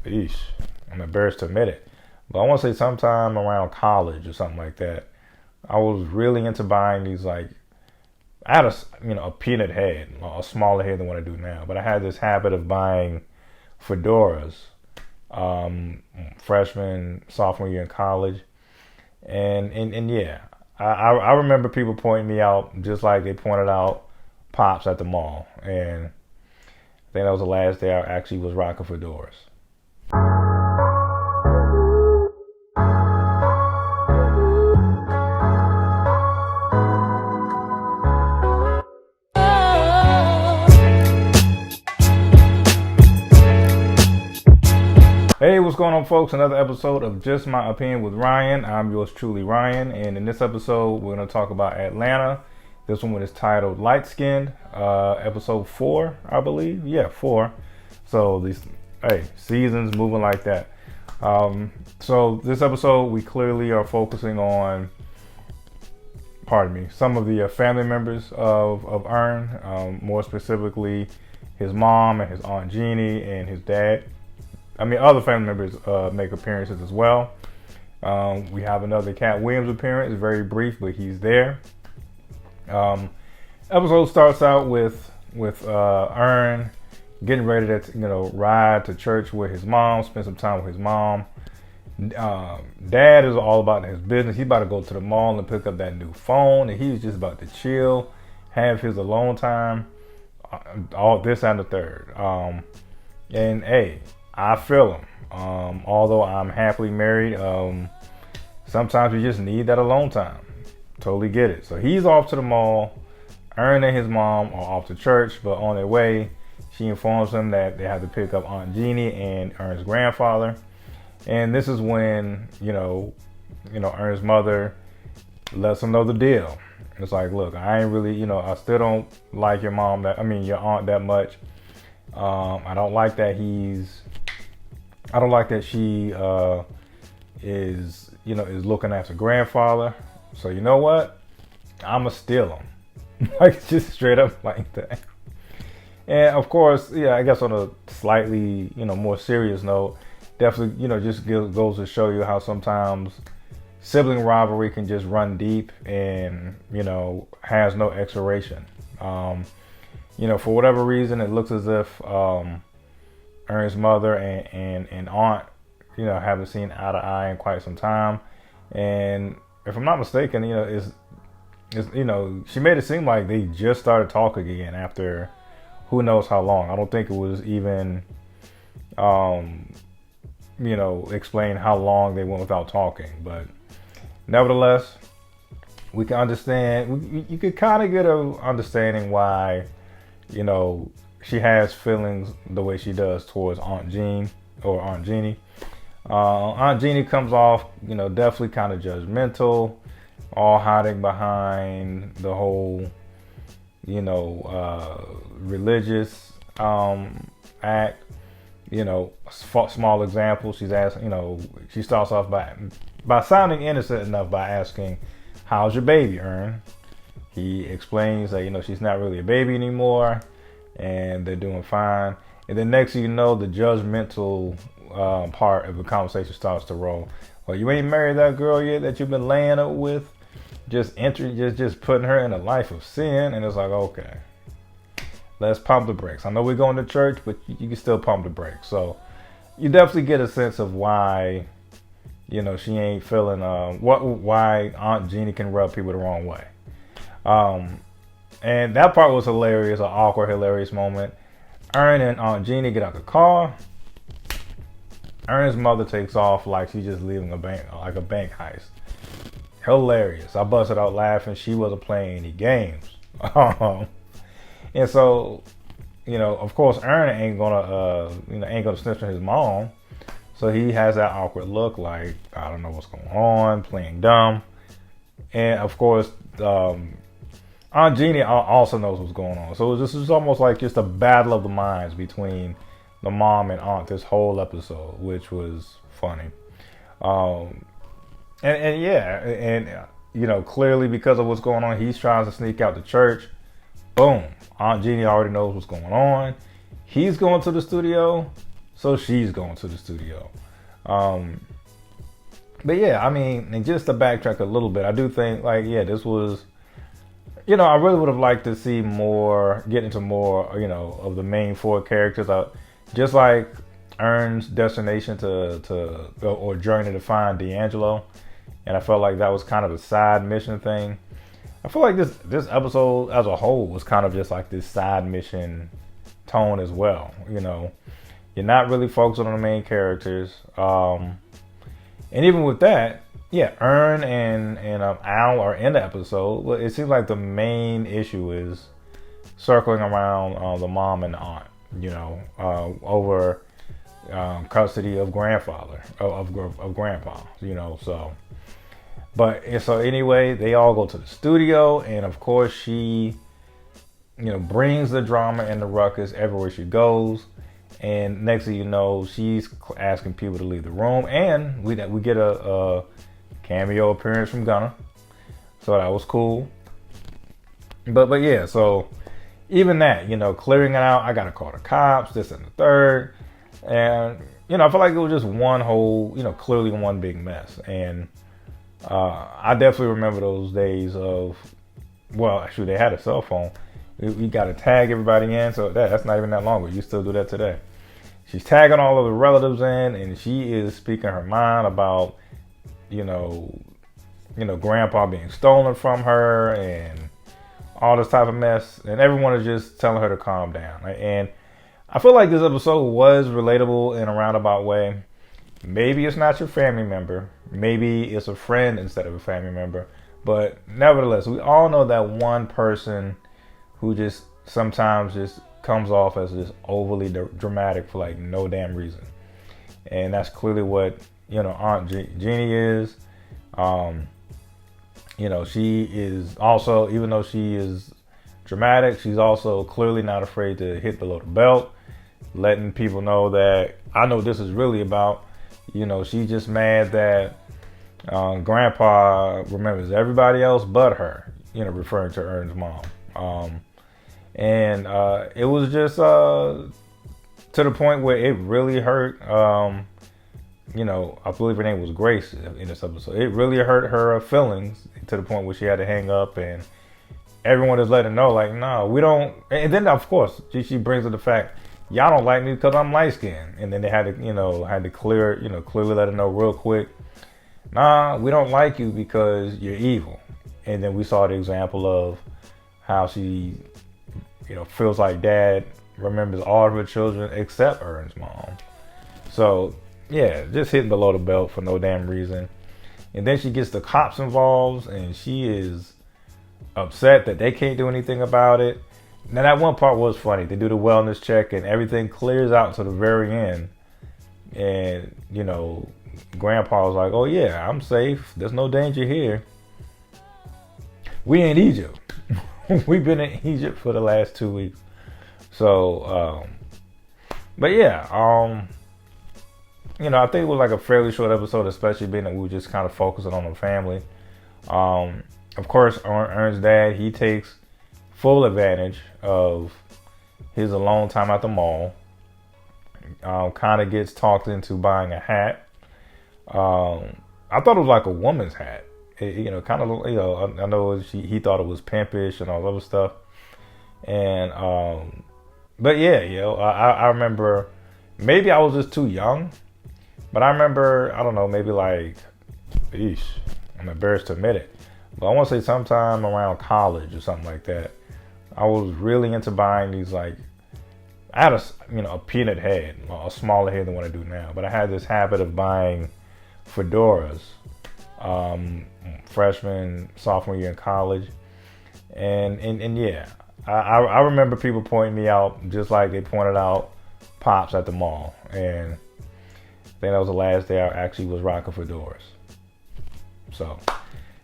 Eesh, I'm embarrassed to admit it, but I want to say sometime around college or something like that. I was really into buying these like I had a peanut head, a smaller head than what I do now, but I had this habit of buying fedoras, freshman, sophomore year in college, and yeah, I remember people pointing me out just like they pointed out pops at the mall, and I think that was the last day I actually was rocking fedoras. Hey, what's going on, folks? Another episode of Just My Opinion with Ryan. I'm yours truly, Ryan, and in this episode, we're going to talk about Atlanta. This one is titled Light Skinned, episode 4, I believe. Yeah, 4. So these, seasons moving like that. So this episode, we clearly are focusing on, some of the family members of Earn, more specifically his mom and his Aunt Jeannie and his dad. Other family members make appearances as well. We have another Cat Williams appearance, very brief, but he's there. Episode starts out with Earn getting ready to ride to church with his mom, spend some time with his mom. Dad is all about his business. He's about to go to the mall and pick up that new phone, and he's just about to chill, have his alone time, all this and the third. And hey, I feel him. Although I'm happily married, sometimes you just need that alone time. Totally get it. So he's off to the mall. Earn and his mom are off to church, but on their way, she informs him that they have to pick up Aunt Jeannie and Earn's grandfather. And this is when, Earn's mother lets him know the deal. It's like, look, I ain't really, I still don't like your your aunt that much. I don't like that she is looking after grandfather. So you know what? I'ma steal him. Like, just straight up like that. And of course, yeah, I guess on a slightly, more serious note, definitely, just goes to show you how sometimes sibling rivalry can just run deep and, has no expiration. For whatever reason, it looks as if Ern's mother and aunt, haven't seen eye to eye in quite some time. And if I'm not mistaken, she made it seem like they just started talking again after who knows how long. I don't think it was even, explain how long they went without talking. But nevertheless, we can understand, you could kind of get an understanding why, she has feelings the way she does towards Aunt Jean or Aunt Jeannie. Aunt Jeannie comes off, definitely kind of judgmental, all hiding behind the whole, religious act. Small example. She's asked, she starts off by sounding innocent enough by asking, "How's your baby, Ern?" He explains that she's not really a baby anymore, and they're doing fine. And then next thing you know, the judgmental part of the conversation starts to roll. Well, you ain't married that girl yet that you've been laying up with, just putting her in a life of sin. And it's like, okay, let's pump the brakes. I know we're going to church, but you can still pump the brakes. So you definitely get a sense of why, she ain't feeling why Aunt Jeannie can rub people the wrong way. And that part was hilarious, an awkward, hilarious moment. Earn and Aunt Jeannie get out the car. Ern's mother takes off like she's just leaving a bank heist. Hilarious. I busted out laughing. She wasn't playing any games. And so, of course, Ern ain't gonna snitch on his mom. So he has that awkward look, like, I don't know what's going on, playing dumb. And of course, Aunt Jeannie also knows what's going on. So this is almost like just a battle of the minds between the mom and aunt this whole episode, which was funny. Clearly because of what's going on, he's trying to sneak out to church. Boom. Aunt Jeannie already knows what's going on. He's going to the studio. so she's going to the studio. But yeah, I mean, and just to backtrack a little bit, I do think like, yeah, this was, I really would have liked to see more, get into more, of the main four characters. Just like Ern's destination or journey to find D'Angelo, and I felt like that was kind of a side mission thing. I feel like this episode as a whole was kind of just like this side mission tone as well. You're not really focusing on the main characters. And even with that, yeah, Ern and Al are in the episode, but it seems like the main issue is circling around the mom and the aunt, over custody of grandfather, of grandpa, so. So anyway, they all go to the studio, and of course she, brings the drama and the ruckus everywhere she goes. And next thing you know, she's asking people to leave the room, and we get a cameo appearance from Gunna, so that was cool. But yeah, so even that, clearing it out, I gotta call the cops, this and the third, and I feel like it was just one whole, clearly one big mess. And I definitely remember those days of, well, actually they had a cell phone. We got to tag everybody in, so that's not even that long ago. You still do that today. She's tagging all of the relatives in, and she is speaking her mind about, grandpa being stolen from her and all this type of mess. And everyone is just telling her to calm down. Right? And I feel like this episode was relatable in a roundabout way. Maybe it's not your family member. Maybe it's a friend instead of a family member. But nevertheless, we all know that one person who just sometimes just comes off as just overly dramatic for like no damn reason. And that's clearly what, Aunt Jeannie is. She is also, even though she is dramatic, she's also clearly not afraid to hit below the belt, letting people know that I know what this is really about. She's just mad that grandpa remembers everybody else but her, referring to Ern's mom. And it was just to the point where it really hurt. I believe her name was Grace in this episode. It really hurt her feelings to the point where she had to hang up, and everyone is letting her know, like, no, we don't. And then, of course, she brings up the fact, y'all don't like me because I'm light skinned. And then they had to clearly let her know real quick, nah, we don't like you because you're evil. And then we saw the example of how she, feels like dad remembers all of her children except Ern's mom. So, yeah, just hitting below the belt for no damn reason. And then she gets the cops involved, and she is upset that they can't do anything about it. Now, that one part was funny. They do the wellness check, and everything clears out to the very end. And, Grandpa was like, oh, yeah, I'm safe. There's no danger here. We in Egypt. We've been in Egypt for the last 2 weeks. So, but yeah, I think it was like a fairly short episode, especially being that we were just kind of focusing on the family. Of course, Ern's dad, he takes full advantage of his alone time at the mall. Kind of gets talked into buying a hat. I thought it was like a woman's hat. Kind of, I know he thought it was pimpish and all that other stuff. And, but yeah, I remember, maybe I was just too young, but I remember, I don't know, maybe like, I'm embarrassed to admit it, but I want to say sometime around college or something like that, I was really into buying these, like, I had a peanut head, a smaller head than what I do now, but I had this habit of buying fedoras, freshman, sophomore year in college. And yeah, I remember people pointing me out just like they pointed out Pops at the mall. And I think that was the last day I actually was rocking fedoras. So,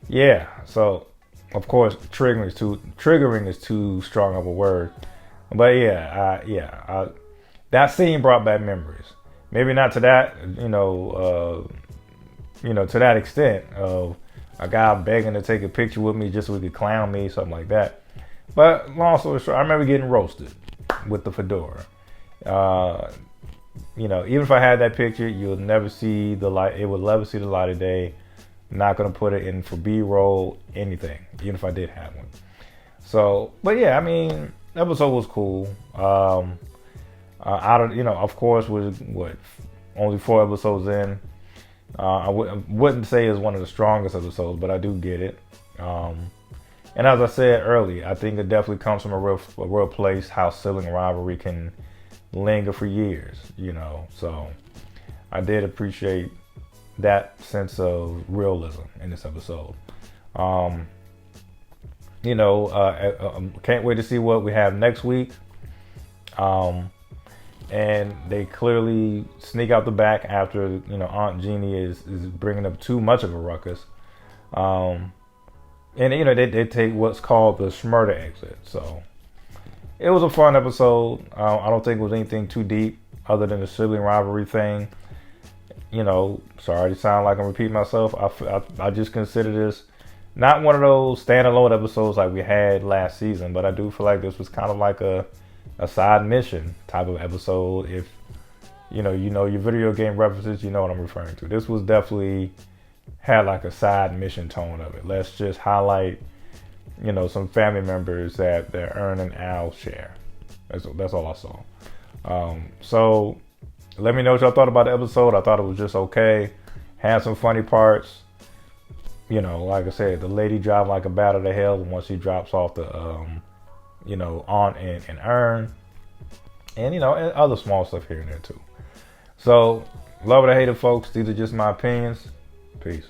yeah. So, of course, triggering is too strong of a word. But yeah, that scene brought back memories. Maybe not to that, to that extent of a guy begging to take a picture with me just so he could clown me, something like that. But long story short, I remember getting roasted with the fedora. even if I had that picture, you'll never see the light. It would never see the light of day. Not gonna put it in for B-roll, anything, even if I did have one. So, but yeah, I mean, the episode was cool. Of course, with only 4 episodes in, I wouldn't say it's one of the strongest episodes, but I do get it. And as I said earlier, I think it definitely comes from a real place how sibling rivalry can linger for years, So I did appreciate that sense of realism in this episode. Can't wait to see what we have next week. And they clearly sneak out the back after, Aunt Jeannie is bringing up too much of a ruckus. And, they take what's called the Schmurder exit. So it was a fun episode. I don't think it was anything too deep other than the sibling rivalry thing. Sorry to sound like I'm repeating myself. I just consider this not one of those standalone episodes like we had last season, but I do feel like this was kind of like a side mission type of episode. If your video game references, you know what I'm referring to. This was definitely had like a side mission tone of it. Let's just highlight, some family members that Ern and Al share. That's all I saw. So let me know what y'all thought about the episode. I thought it was just okay. Had some funny parts. Like I said, the lady dropped like a bat out of hell once she drops off the, Aunt and Ern. And, and other small stuff here and there too. So, love it or hate it, folks. These are just my opinions. Peace.